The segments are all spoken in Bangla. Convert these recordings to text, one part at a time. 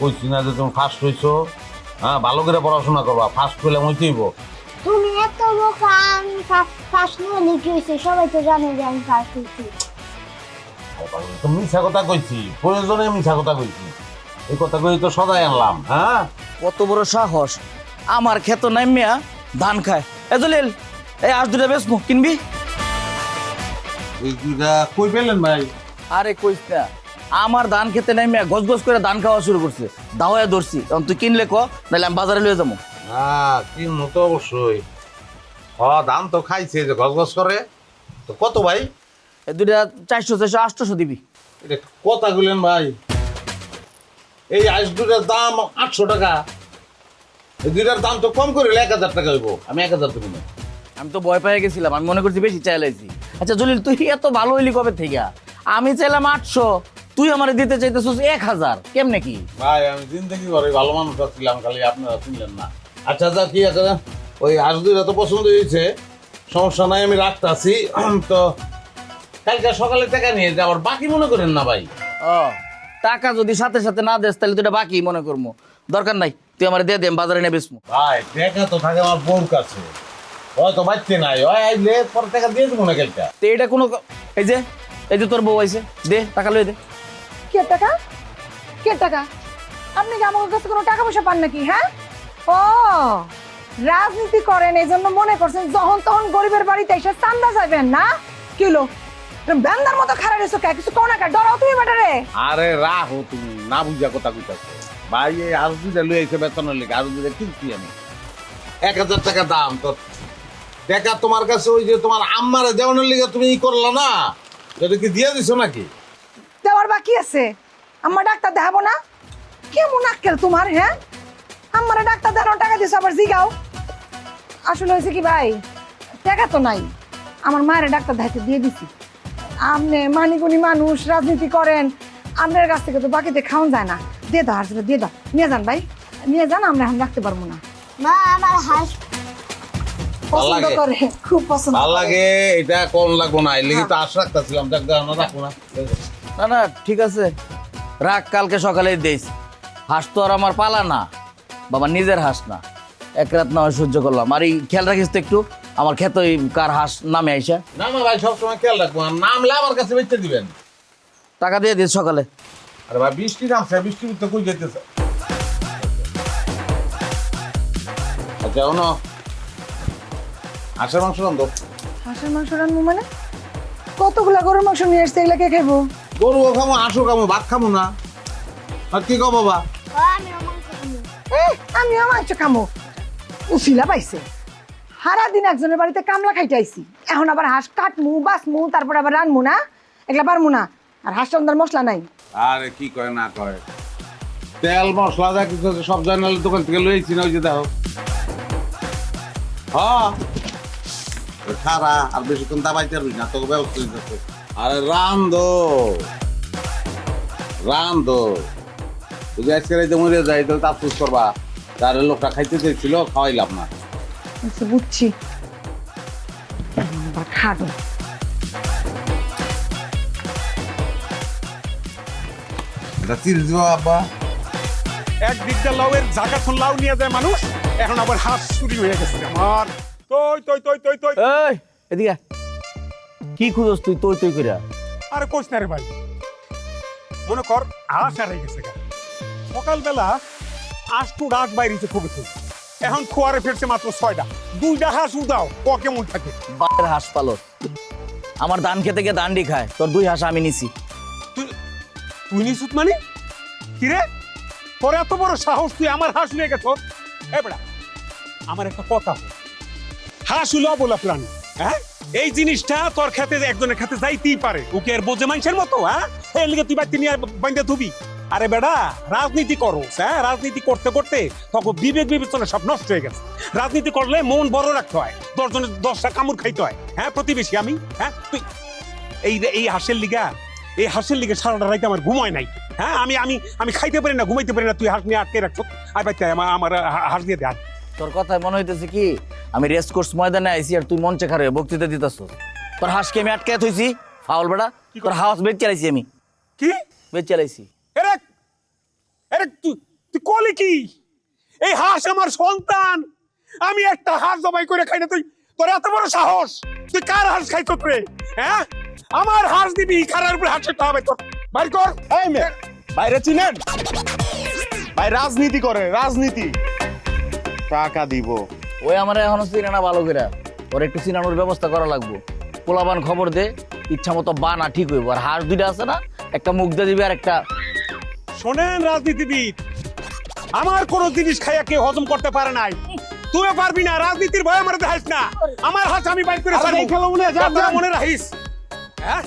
কইছি না যে তুমি ফার্স্ট হইছো? হ্যাঁ, ভালো করে পড়াশোনা করবা, ফার্স্ট পেলে হইতেইব। তুমি এত বোকা, আমি ফার্স্ট নিয়ে লিখে হয়েছি, সবাই তো জানে যে আমি ফার্স্ট হয়েছি। তো মিছা কথা কইছি, প্রয়োজনে মিছা কথা কইছি, এই কথা কই তো সদাই আনলাম। হ্যাঁ, কত বড় সাহস, আমার ক্ষেত নামিয়া ধান খায়। এ জলিল, এই আজ দুটা বেশ কিনবি? এই দুইটা কই পেলেন ভাই? আরে কইস না, আমার ধান খেতে নামিয়া গজ গজ করে ধান খাওয়া শুরু করছে, দাওয়া ধরছি। এখন তুই কিনলে ক, নাহলে আমি বাজারে লয়ে যাবো। হ্যাঁ, কিনবো তো অবশ্যই। ধান তো খাইছে যে গজগজ করে। তো কত ভাই? এই দুটা 400 400 800 দিবি। এটা কথা বললেন ভাই? এই আইস দুটার দাম 800 টাকা। এই দুইটার দাম তো কম করে 1000 টাকা হইব। আমি 1000 দেবো না। আমি তো ভয় পেয়ে গেছিলাম, আমি মনে করছি বেশি চাইলাইছি। আচ্ছা জলিল, তুই এত ভালো হইলি কবে থেকে? আমি চাইলাম 800, তুই আমার দিতে চাইতেছিস 1000, কেমনে কি? ভাই আমি জিন্দগি ভরে ভালো মানুষ ছিলাম, খালি আপনারা শুনলেন না। আচ্ছা আচ্ছা, কি আছে, ওই আজ দুইটা তো পছন্দ হয়েছে, সমস্যা নাই, আমি রাখতাছি। তো কালকে সকালে টাকা নিয়ে যাওয়ার বাকি মনে করেন না ভাই। ও, টাকা যদি সাথে সাথে না দেস তাহলে তুই এটা বাকি মনে করবো। দরকার নাই, তুই আমার দিয়ে দে, আমি বাজারে নিয়ে বেচবো। ভাই টাকা তো থাকে আমার বউর কাছে, হয়তো বাচ্চে নাই, হয় আইলে পরে টাকা দিয়ে দেবো না কালটা। তো এটা কোনো এই যে তোর বউ আইছে, দে টাকা লই দে। কে টাকা? কে টাকা? আপনি কি আমার কাছে কোনো টাকা পয়সা পান নাকি? হ্যাঁ, ও রাজনীতি করেন এই জন্য মনে করছেন যখন তখন গরিবের বাড়িতে এসে চান্দা যাবেন না? কি হলো, ব্যান্দার মতো খারাপ রেছো কে? কিছু কোনা কা ডরাও তুমি বেটারে? আরে রাহো, তুমি না বুঝা কথা কইতাছো ভাই। এই আরো দুইটা লই আইছে বেতনের লেগে, আরো দুইটা কিনছি আমি। 1000 টাকা দাম। তো টাকা তোমার কাছে ওই যে তোমার আম্মারে দেওয়ানোর লেগে তুমি ই করলা না, এটা কি দিয়ে দিছো নাকি? দেওয়ার বাকি আছে। আমার ডাক্তার দেখাবো না? কেমন আক্কেল তোমার? হ্যাঁ, আমারে ডাক্তার দেখানোর টাকা দিছো আবার জিগাও। আসলে হয়েছে কি ভাই, টাকা তো নাই, আমার মায়ের ডাক্তার দেখাতে দিয়ে দিছি। আপনি মানিগুনি মানুষ, রাজনীতি করেন, আপনার কাছ থেকে তো বাকিতে খাওয়ান যায় না। দিয়ে দাও, হাসিটা দিয়ে দাও, নিয়ে যান ভাই, নিয়ে যান, আমরা এখন রাখতে পারবো না। মা আমার হাঁস পছন্দ লাগে? করে, খুব পছন্দ ভালো করে। লাগে, এটা কোন লাগবো না, এর লেগে তো আশ রাখতেছিলাম। দেখ না, রাখবো না। না না ঠিক আছে, রাখ, কালকে সকালে দিস। হাঁস তো আর আমার পালা না বাবা, নিজের হাঁস না। এক রাত না হয় সহ্য করলাম। আর এই খেয়াল রাখিস তো একটু, আমার ক্ষেত কার হাঁস নামে আইসা। না না ভাই, সবসময় খেয়াল রাখবো, আর নামলে আমার কাছে বেচতে দিবেন। টাকা দিয়ে দিস সকালে। আরে ভাই, বৃষ্টি নামছে, বৃষ্টির তো কই যেতেছে। আচ্ছা শোনো, হাঁসের মাংস রান্ধো। হাঁসের মাংস রান্না মানে? কতগুলা গরুর মাংস নিয়ে এসছে, এগুলা কে খাইবো? গরুও খামো, হাঁসও খামো, ভাত খামো না। আর কি কো বাবা? আমি মাংস খাবো। আমিও মাংস খামো। উশিলা পাইছে, সারাদিন একজনের বাড়িতে কামলা খাইতে আইছি, এখন আবার হাঁস কাটমু, বাসমু, তারপর আবার রানমু না? এগুলা পারমু না। আর হাঁস রান্নার মশলা নাই। আরে কি কয় না কয়, তেল মশলা যা কিছু আছে সব জানালে দোকান থেকে লইছি না, ওই যে দেখো। হ্যাঁ, খারা আর বেশিক্ষণ দাবাইতে পারবি না, তোকে ব্যবস্থা নিতে। আরে রান্ধো রান্ধো, যদি আজকে রাইতে মরে যাই তাহলে তাপস করবা। তার লোকটা খাইতে চেয়েছিল, খাওয়াইলাম না। আচ্ছা বুঝছি, আবার খাবো। এটা চিল দিবা আব্বা। একদিকটা লাউয়ের জায়গা থন লাউ নিয়ে যায় মানুষ, এখন আবার হাঁস চুরি হয়ে গেছে আমার। তই তই তই তই তই এই এদিকে আয়। কি খুঁজস তুই তুই কইরা? আরে কোচ না রে ভাই, মনে কর হাঁস হারাই গেছে গা। সকালবেলা আষ্টু রাত বাইরেছে খুবই, এখন খোয়ারে ফিরছে মাত্র 6টা। 2টা হাঁস উদাও, ক কেমন থাকে? বাপের হাঁস পালস, আমার ধান খেতে গিয়ে দান্ডি খায়, তোর 2 হাঁস আমি নিছি। তুই নিশুত মানে কি রে? তোর এত বড় সাহস, তুই আমার হাঁস নিয়ে গেছ? এ বেড়া, আমার একটা কথা হল, হাঁস হলো অবলা প্রাণী। হ্যাঁ, এই জিনিসটা তোর খেতে একজনের খেতে যাইতেই পারে, ওকে আর বোঝে মানুষের মতো। হ্যাঁ, এই লিগে তুই বাড়িতে নিয়ে বাইন্দা থুবি? আরে বেড়া, রাজনীতি করো। হ্যাঁ, রাজনীতি করতে করতে তখন বিবেক বিবেচনা সব নষ্ট হয়ে গেছে। রাজনীতি করলে মন বড় রাখতে হয়, 10 জনের 10টা কামড় খাইতে হয়। হ্যাঁ, প্রতিবেশী আমি। হ্যাঁ, তুই এই হাঁসের লিগা, এই হাঁসের লিগে সারাটা রাইতে আমার ঘুমায় নাই। হ্যাঁ, আমি আমি আমি খাইতে পারি না, ঘুমাইতে পারি না, তুই হাঁস নিয়ে আটকে রাখছো। আর বাচ্চা আমার হাঁস দিয়ে দে। তোর কথায় মনে হইতেছে কি আমি রেস কোর্স ময়দানে আইছি আর তুই মঞ্চে খারে বক্তৃতা দিতেছ। তোর হাঁসকে আমি আটকে থইছি, ফাউল বেড়া। তোর হাঁস বেচ চালাইছি, আমি কি বেচ চালাইছি। এরে এরে তুই তুই কলি কি? এই হাঁস আমার সন্তান, আমি একটা হাঁস জবাই করে খাই না, তুই তোর এত বড় সাহস? তুই কার হাঁস খাইছ রে? হ্যাঁ, আমার হাঁস দিবি, খারার উপরে হাঁস খেতে হবে তোর। বাইর কর। এই মেয়ে, বাইরে চিনেন? ভাই রাজনীতি করে, রাজনীতি। টাকা দিব। ওই আমার এখনো চিনে না ভালো করে, ওর একটু চিনানোর ব্যবস্থা করা লাগবো। পোলাবান খবর দে, ইচ্ছা মতো বানা ঠিক হইব। আর হাঁস দুইটা আছে না, একটা মুখ দিয়ে দিবি আর একটা। শোনেন রাজনীতিবিদ, আমার কোন জিনিস খাইয়া কেউ হজম করতে পারে নাই, তুইও পারবি না। রাজনীতির ভয় আমার দেখাইস না। আমার হাঁস আমি বাইর করে ছাড়বো। খেলো মনে হয়, যান, যান। মনে রাখিস। হ্যাঁ,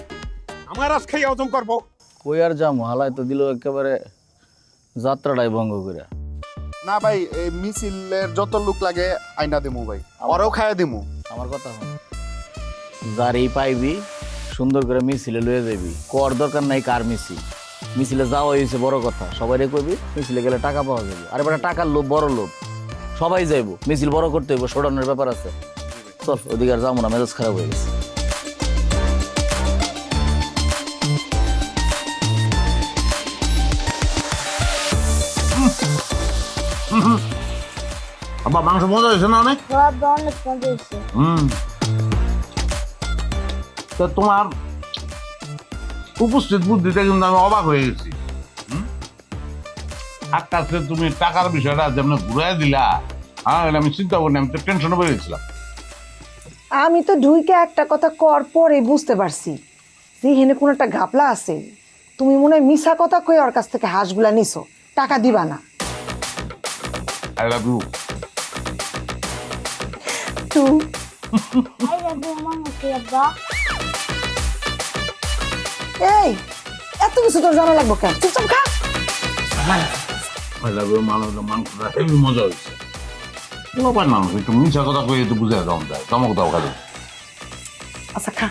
আমার হাঁস খাইয়া হজম করবো। কই আর যাম, হালাই তো দিল একেবারে যাত্রাটাই ভঙ্গ করে। না ভাই, এই মিছিলের যত লোক লাগে আইনা দিমু ভাই, ওরাও খাইয়া দিমু। আমার কথা হল, যারই পাইবি সুন্দর করে মিছিলে লয়ে যাবি। কর দরকার নাই কার মিছিল, মিছিলে যাওয়া হয়েছে বড় কথা। সবাই কইবি মিছিলে গেলে টাকা পাওয়া যাবে। আর এবার টাকার লোভ বড় লোভ, সবাই যাইব, মিছিল বড় করতে হইব, শোডানোর ব্যাপার আছে। চল ওদিকে আর যাবো না, মেজাজ খারাপ হয়ে গেছে। আব্বা মাংস মজা হয়েছে না অনেক? বাবা অনেক মজা হয়েছে। তো তোমার উপস্থিত বুদ্ধিতে কিন্তু আমি অবাক হয়ে গেছি। আজকে তুমি টাকার বিষয়টা যেমন ঘুরাই দিলা, হ্যাঁ এটা আমি চিন্তা করিনি, আমি তো টেনশনে পড়ে গেছিলাম। আমি তো ঢুইকে একটা কথা কর পরে বুঝতে পারছি যে হেনে কোনো একটা ঘাপলা আছে। তুমি মনে হয় মিছা কথা কই ওর কাছ থেকে হাঁসগুলা নিছো, টাকা দিবা না। I love you. টু আই যাবো মামা কি আব্বা? এই এত কিছু তোর জানা লাগবো কেন? চুপচাপ খা। আই লাভ ইউ মাংসটা হেভি মজা হয়েছে। পোলাপান মানুষ একটু মিশা কথা কই একটু বুঝে দাও যায়, চমক দাও খালি। আচ্ছা খা।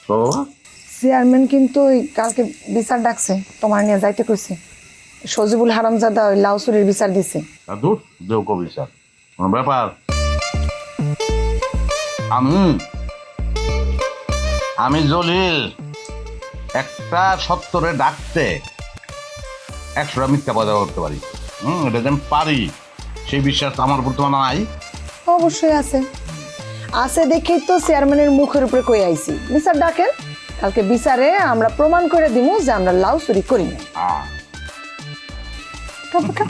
তো চেয়ারম্যান কিন্তু ওই কালকে বিচার ডাকছে, তোমার নিয়ে যাইতে কইছে। সজিবুল হারামজাদা ওই লাউসুরির বিচার দিছে। দূর দেও কবি স্যার, কোনো ব্যাপার? আমি জলিল একটা সত্তরে ডাকতে 100টা মিথ্যা কথা করতে পারি। এটা যেন পারি, সেই বিশ্বাস আমার বর্তমানে নাই। অবশ্যই আছে, আছে দেখেই তো চেয়ারম্যানের মুখের উপরে কই আইছি বিচার ডাকেন। কালকে বিচারে আমরা প্রমাণ করে দিমু যে আমরা লাউ চুরি করি না। আহ, খা, খা।